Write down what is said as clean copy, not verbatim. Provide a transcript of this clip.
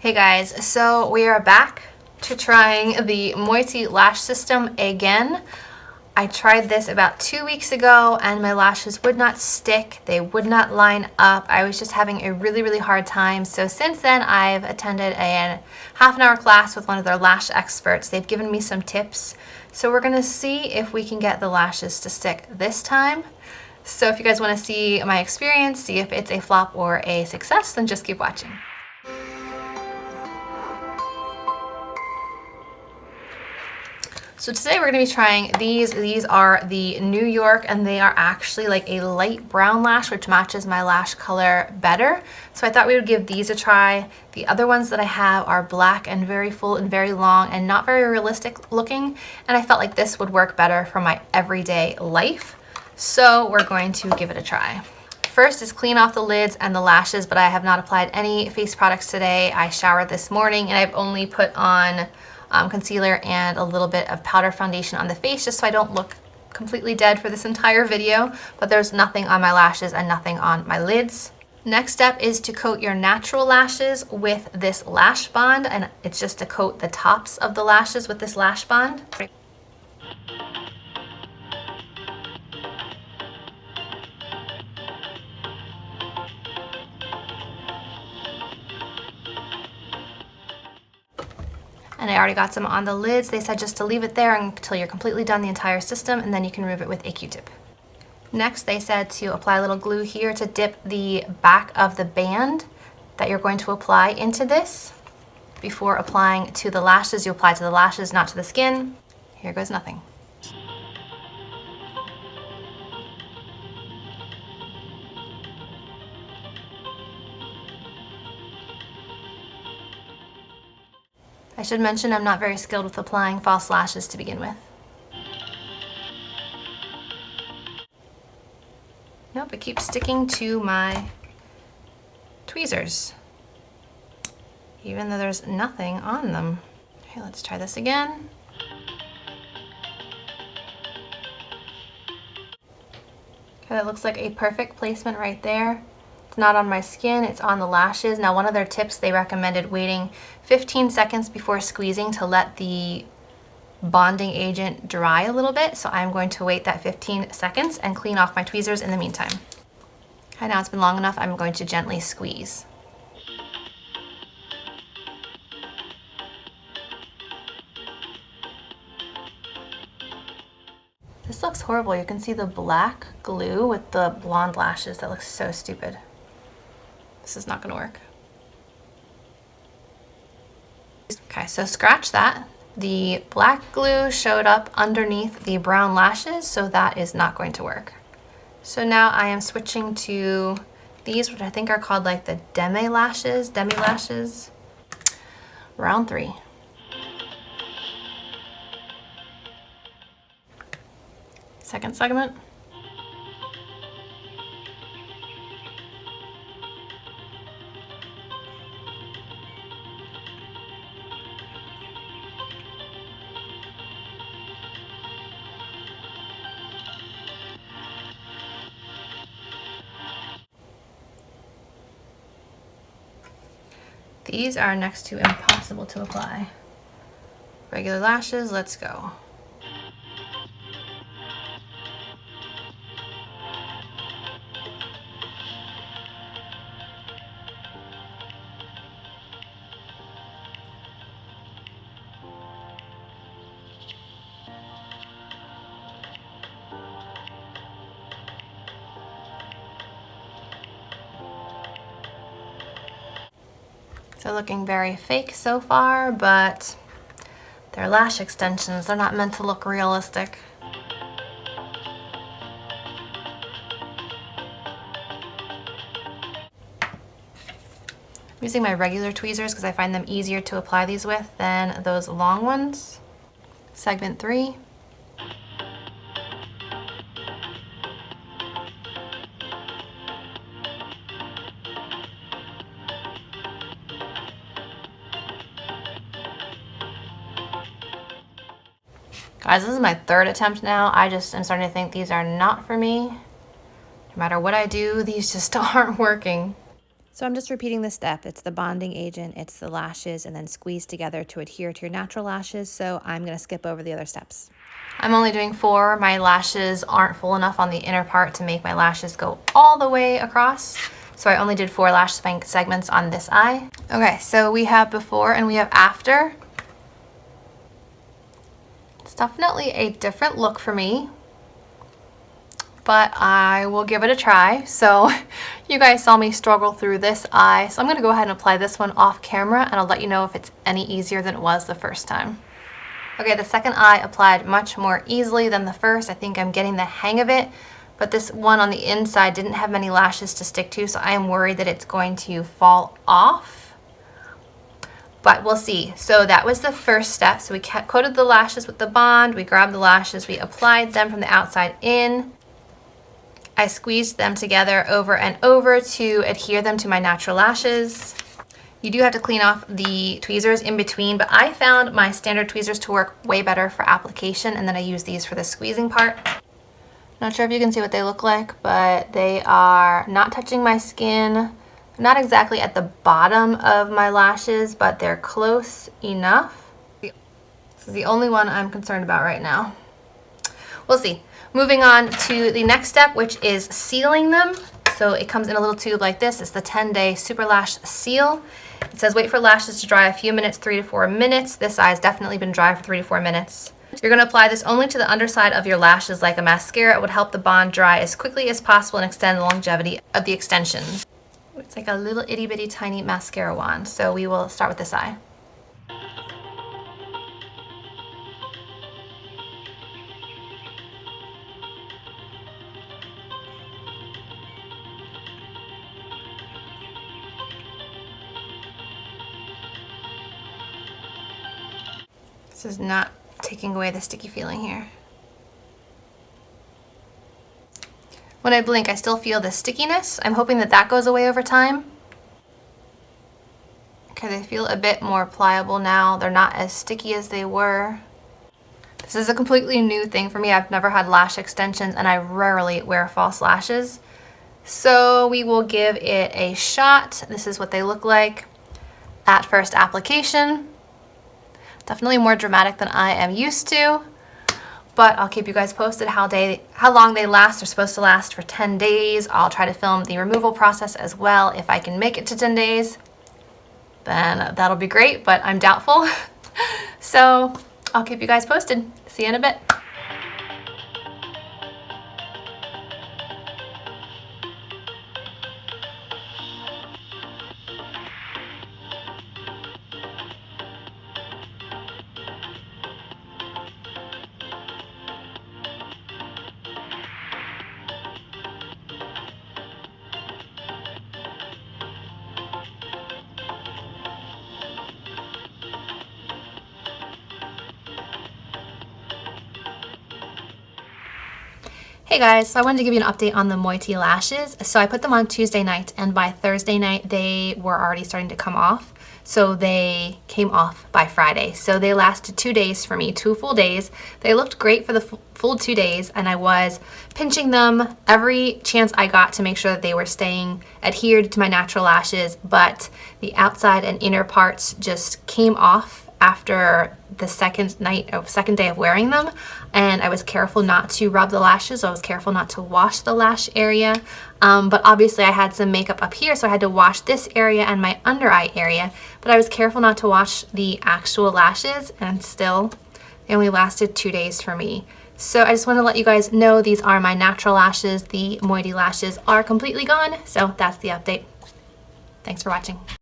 Hey guys, so we are back to trying the Moiety lash system again. I tried this about 2 weeks ago and my lashes would not stick, they would not line up. I was just having a really hard time. So since then I've attended a half-an-hour class with one of their lash experts. They've given me some tips. So we're gonna see if we can get the lashes to stick this time. So if you guys wanna see my experience, see if it's a flop or a success, then just keep watching. So today we're going to be trying these. These are the New York, and they are actually like a light brown lash, which matches my lash color better. So I thought we would give these a try. The other ones that I have are black and very full and very long and not very realistic looking. And I felt like this would work better for my everyday life. So we're going to give it a try. First is clean off the lids and the lashes, but I have not applied any face products today. I showered this morning and I've only put on concealer and a little bit of powder foundation on the face just so I don't look completely dead for this entire video, but there's nothing on my lashes and nothing on my lids. Next step is to coat your natural lashes with this lash bond, and it's just to coat the tops of the lashes with this lash bond. And I already got some on the lids. They said just to leave it there until you're completely done the entire system, and then you can remove it with a Q-tip. Next, they said to apply a little glue here to dip the back of the band that you're going to apply into this. Before applying to the lashes, you apply to the lashes, not to the skin. Here goes nothing. I should mention I'm not very skilled with applying false lashes to begin with. Nope, it keeps sticking to my tweezers, even though there's nothing on them. Okay, let's try this again. Okay, that looks like a perfect placement right there. It's not on my skin, it's on the lashes. Now, one of their tips, they recommended waiting 15 seconds before squeezing to let the bonding agent dry a little bit. So I'm going to wait that 15 seconds and clean off my tweezers in the meantime. Okay, now it's been long enough, I'm going to gently squeeze. This looks horrible. You can see the black glue with the blonde lashes. That looks so stupid. This is not going to work. Okay, so scratch that. The black glue showed up underneath the brown lashes, so that is not going to work. So now I am switching to these, which I think are called like the demi lashes, round 3. Second segment. These are next to impossible to apply. Regular lashes, let's go. So looking very fake so far, but they're lash extensions. They're not meant to look realistic. I'm using my regular tweezers because I find them easier to apply these with than those long ones. Segment 3. Guys, this is my 3rd attempt now. I'm starting to think these are not for me. No matter what I do, these just aren't working. So I'm just repeating this step. It's the bonding agent, it's the lashes, and then squeeze together to adhere to your natural lashes. So I'm gonna skip over the other steps. I'm only doing 4. My lashes aren't full enough on the inner part to make my lashes go all the way across. So I only did 4 lash segments on this eye. Okay, so we have before and we have after. It's definitely a different look for me, but I will give it a try. So you guys saw me struggle through this eye, so I'm gonna go ahead and apply this one off camera, and I'll let you know if it's any easier than it was the first time. Okay, the second eye applied much more easily than the first. I think I'm getting the hang of it, but this one on the inside didn't have many lashes to stick to, so I am worried that it's going to fall off. But we'll see. So that was the first step. So we coated the lashes with the bond, we grabbed the lashes, we applied them from the outside in. I squeezed them together over and over to adhere them to my natural lashes. You do have to clean off the tweezers in between, but I found my standard tweezers to work way better for application, and then I use these for the squeezing part. Not sure if you can see what they look like, but they are not touching my skin. Not exactly at the bottom of my lashes, but they're close enough. This is the only one I'm concerned about right now. We'll see. Moving on to the next step, which is sealing them. So it comes in a little tube like this. It's the 10-day Super Lash Seal. It says wait for lashes to dry a few minutes, 3 to 4 minutes. This eye has definitely been dry for 3 to 4 minutes. You're going to apply this only to the underside of your lashes like a mascara. It would help the bond dry as quickly as possible and extend the longevity of the extensions. It's like a little itty bitty tiny mascara wand. So we will start with this eye. This is not taking away the sticky feeling here. When I blink, I still feel the stickiness. I'm hoping that that goes away over time. Okay, they feel a bit more pliable now. They're not as sticky as they were. This is a completely new thing for me. I've never had lash extensions, and I rarely wear false lashes. So we will give it a shot. This is what they look like at first application. Definitely more dramatic than I am used to. But I'll keep you guys posted how long they last. They're supposed to last for 10 days. I'll try to film the removal process as well. If I can make it to 10 days, then that'll be great, but I'm doubtful. So I'll keep you guys posted. See you in a bit. Hey guys, so I wanted to give you an update on the Moiti lashes. So I put them on Tuesday night, and by Thursday night they were already starting to come off. So they came off by Friday. So they lasted 2 days for me, 2 full days. They looked great for the full 2 days, and I was pinching them every chance I got to make sure that they were staying adhered to my natural lashes, but the outside and inner parts just came off after the second day of wearing them, and I was careful not to rub the lashes. I was careful not to wash the lash area, but obviously I had some makeup up here, so I had to wash this area and my under eye area, but I was careful not to wash the actual lashes, and still they only lasted 2 days for me. So I just want to let you guys know these are my natural lashes. The Moiti lashes are completely gone, so that's the update. Thanks for watching.